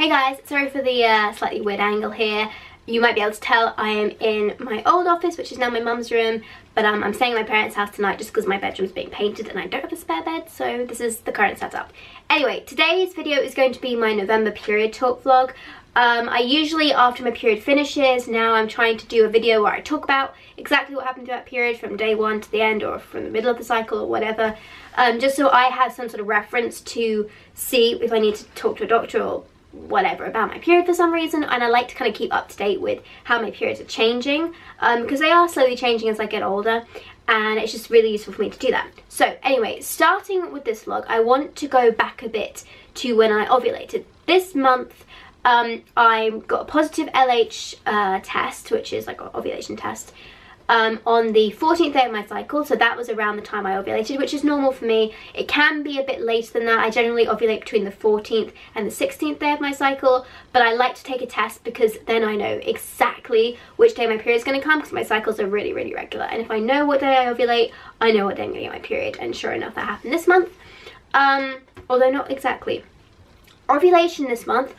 Hey guys, sorry for the slightly weird angle here. You might be able to tell I am in my old office, which is now my mum's room, but I'm staying at my parents' house tonight just because my bedroom's being painted and I don't have a spare bed, so this is the current setup. Anyway, today's video is going to be my November period talk vlog. I usually, after my period finishes, now I'm trying to do a video where I talk about exactly what happened to that period from day one to the end, or from the middle of the cycle or whatever, just so I have some sort of reference to see if I need to talk to a doctor or whatever about my period for some reason. And I like to kind of keep up to date with how my periods are changing, because they are slowly changing as I get older, and it's just really useful for me to do that. So anyway, starting with this vlog, I want to go back a bit to when I ovulated. This month I got a positive LH test, which is like an ovulation test, on the 14th day of my cycle, so that was around the time I ovulated, which is normal for me. It can be a bit later than that. I generally ovulate between the 14th and the 16th day of my cycle, but I like to take a test because then I know exactly which day my period is going to come, because my cycles are really regular, and if I know what day I ovulate, I know what day I'm going to get my period, and sure enough that happened this month, although not exactly. Ovulation this month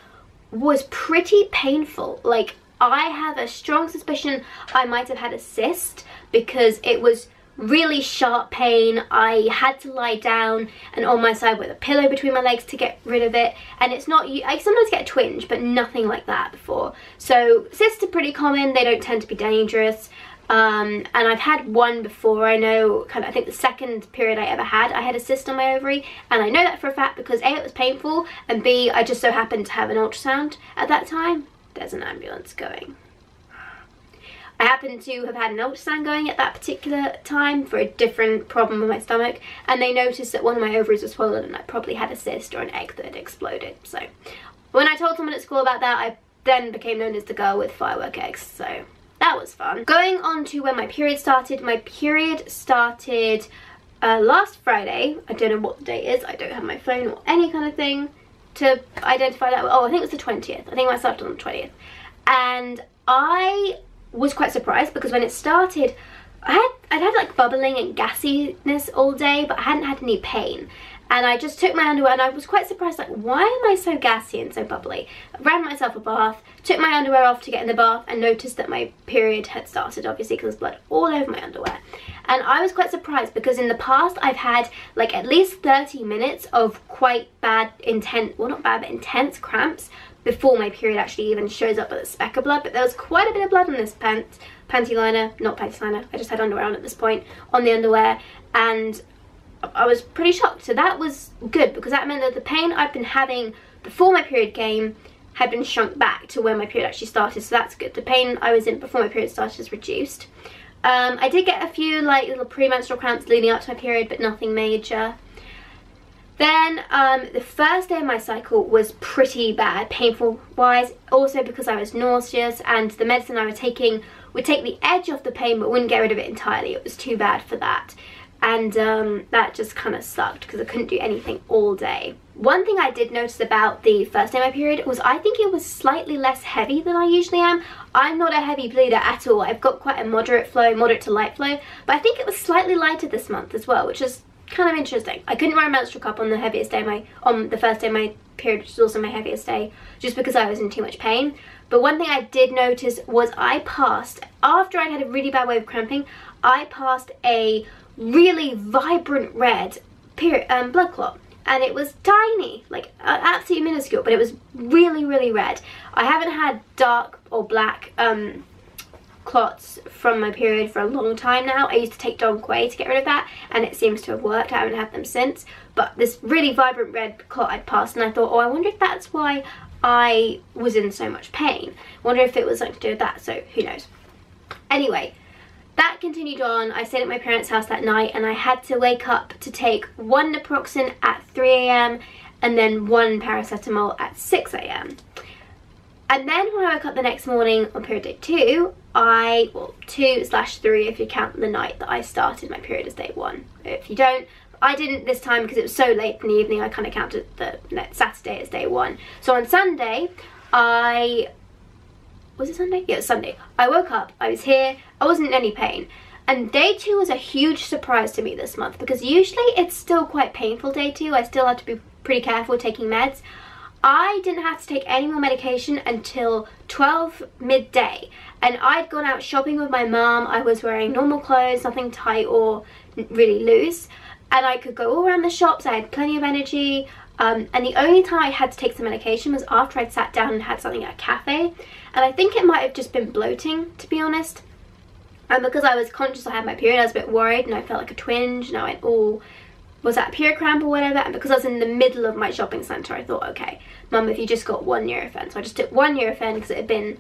was pretty painful. Like, I have a strong suspicion I might have had a cyst because it was really sharp pain. I had to lie down and on my side with a pillow between my legs to get rid of it, and it's not, I sometimes get a twinge but nothing like that before. So cysts are pretty common, they don't tend to be dangerous, and I've had one before. I know, I think the second period I ever had, I had a cyst on my ovary, and I know that for a fact because A, it was painful, and B, I just so happened to have an ultrasound at that time. There's an ambulance going. I happened to have had an ultrasound going at that particular time for a different problem with my stomach, and they noticed that one of my ovaries was swollen and I probably had a cyst or an egg that had exploded. So when I told someone at school about that, I then became known as the girl with firework eggs, so that was fun. Going on to when my period started last Friday. I don't know what the date is, I don't have my phone or any kind of thing to identify that. Oh, I think it was the 20th. I think I started on the 20th. And I was quite surprised because when it started, I'd had like bubbling and gassiness all day, but I hadn't had any pain. And I just took my underwear and I was quite surprised, like, why am I so gassy and so bubbly? I ran myself a bath, took my underwear off to get in the bath, and noticed that my period had started, obviously, because there's blood all over my underwear. And I was quite surprised because in the past I've had like at least 30 minutes of quite bad, intense, well not bad, but intense cramps before my period actually even shows up with a speck of blood. But there was quite a bit of blood on this panty liner, not panty liner, I just had underwear on at this point, on the underwear, and I was pretty shocked. So that was good because that meant that the pain I've been having before my period came had been shrunk back to when my period actually started, so that's good. The pain I was in before my period started is reduced. I did get a few like little premenstrual cramps leading up to my period, but nothing major. Then the first day of my cycle was pretty bad, painful wise, also because I was nauseous, and the medicine I was taking would take the edge off the pain but wouldn't get rid of it entirely. It was too bad for that. And that just kind of sucked because I couldn't do anything all day. One thing I did notice about the first day of my period was I think it was slightly less heavy than I usually am. I'm not a heavy bleeder at all. I've got quite a moderate flow, moderate to light flow, but I think it was slightly lighter this month as well, which is kind of interesting. I couldn't wear a menstrual cup on the heaviest day on the first day of my period, which is also my heaviest day, just because I was in too much pain. But one thing I did notice was I passed, after I'd had a really bad wave of cramping, I passed a really vibrant red blood clot, and it was tiny, like absolutely minuscule, but it was really red. I haven't had dark or black clots from my period for a long time now. I used to take Dong Quai to get rid of that, and it seems to have worked. I haven't had them since, but this really vibrant red clot I'd passed, and I thought, oh, I wonder if that's why I was in so much pain. I wonder if it was something to do with that, so who knows. Anyway, that continued on. I stayed at my parents' house that night, and I had to wake up to take one naproxen at 3 AM and then one paracetamol at 6 AM. And then when I woke up the next morning on period day 2, well 2/3 if you count the night that I started my period as day 1. If you don't, I didn't this time because it was so late in the evening, I kind of counted the Saturday as day 1. So on Sunday, was it Sunday? Yeah, it was Sunday. I woke up, I was here, I wasn't in any pain. And day 2 was a huge surprise to me this month because usually it's still quite painful day 2. I still have to be pretty careful taking meds. I didn't have to take any more medication until 12 midday, and I'd gone out shopping with my mum. I was wearing normal clothes, nothing tight or really loose, and I could go all around the shops. I had plenty of energy, and the only time I had to take some medication was after I'd sat down and had something at a cafe, and I think it might have just been bloating, to be honest. And because I was conscious I had my period, I was a bit worried, and I felt like a twinge, and I went, oh, was that a period cramp or whatever? And because I was in the middle of my shopping centre, I thought, okay, Mum, if you just got 1 Nurofen. So I just took 1 Nurofen because it had been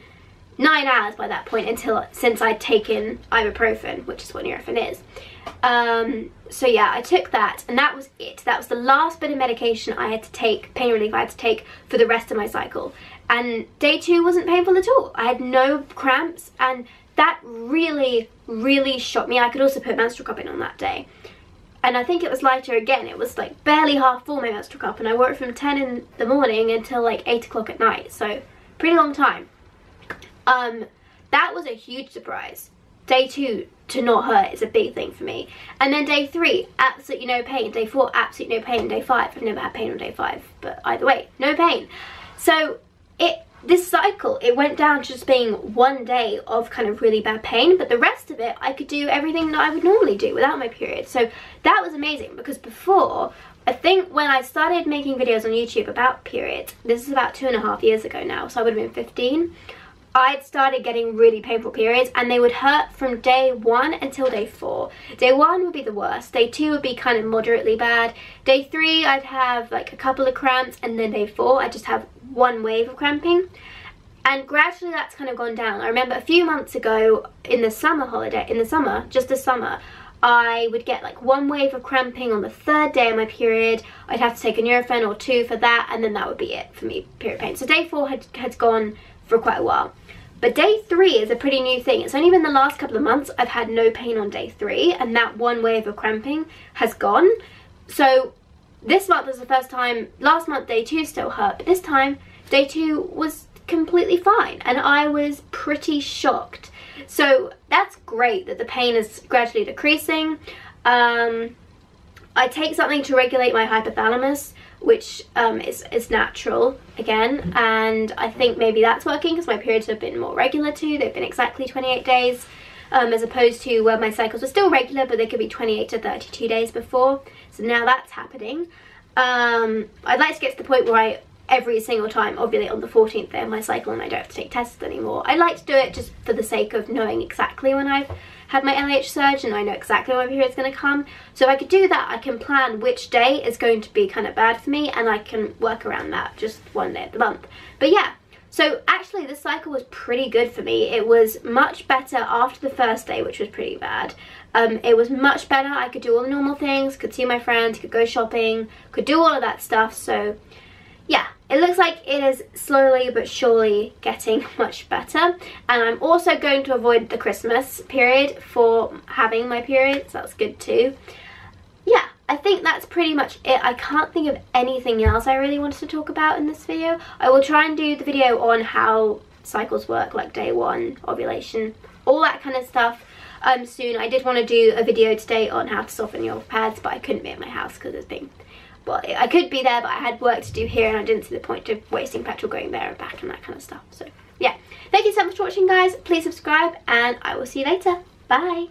9 hours by that point since I'd taken ibuprofen, which is what Nurofen is. So yeah, I took that, and that was it. That was the last bit of medication I had to take, pain relief I had to take for the rest of my cycle. And day 2 wasn't painful at all. I had no cramps, and that really, really shocked me. I could also put menstrual cup in on that day. And I think it was lighter again. It was like barely half full, my menstrual cup, and I wore it from 10 in the morning until like 8 o'clock at night. So pretty long time. That was a huge surprise. Day 2 to not hurt is a big thing for me. And then day 3, absolutely no pain. Day 4, absolutely no pain. Day 5, I've never had pain on day 5, but either way, no pain. So this cycle, it went down to just being 1 day of kind of really bad pain, but the rest of it, I could do everything that I would normally do without my period. So that was amazing, because before, I think when I started making videos on YouTube about periods, this is about 2.5 years ago now, so I would have been 15, I'd started getting really painful periods, and they would hurt from day 1 until day 4. Day 1 would be the worst, day 2 would be kind of moderately bad, day 3 I'd have like a couple of cramps, and then day 4 I'd just have 1 wave of cramping. And gradually that's kind of gone down. I remember a few months ago in the summer holiday, just this summer, I would get like 1 wave of cramping on the 3rd day of my period. I'd have to take a Nurofen or 2 for that, and then that would be it for me, period pain. So day 4 had gone for quite a while. But day 3 is a pretty new thing. It's only been the last couple of months I've had no pain on day 3, and that 1 wave of cramping has gone. So this month was the first time. Last month day 2 still hurt, but this time day 2 was completely fine, and I was pretty shocked. So that's great that the pain is gradually decreasing. I take something to regulate my hypothalamus, which is natural again, and I think maybe that's working because my periods have been more regular too. They've been exactly 28 days, as opposed to where my cycles were still regular, but they could be 28 to 32 days before. So now that's happening. I'd like to get to the point where every single time, obviously on the 14th day of my cycle, and I don't have to take tests anymore. I like to do it just for the sake of knowing exactly when I've had my LH surge, and I know exactly when my period's going to come. So if I could do that, I can plan which day is going to be kind of bad for me, and I can work around that just 1 day of the month. But yeah, so actually this cycle was pretty good for me. It was much better after the 1st day, which was pretty bad. It was much better. I could do all the normal things, could see my friends, could go shopping, could do all of that stuff. So yeah, it looks like it is slowly but surely getting much better. And I'm also going to avoid the Christmas period for having my period, so that's good too. Yeah, I think that's pretty much it. I can't think of anything else I really wanted to talk about in this video. I will try and do the video on how cycles work, like day 1, ovulation, all that kind of stuff soon. I did want to do a video today on how to soften your pads, but I couldn't be at my house because it's been, well, I could be there, but I had work to do here, and I didn't see the point of wasting petrol going there and back and that kind of stuff. So yeah, thank you so much for watching, guys. Please subscribe, and I will see you later. Bye.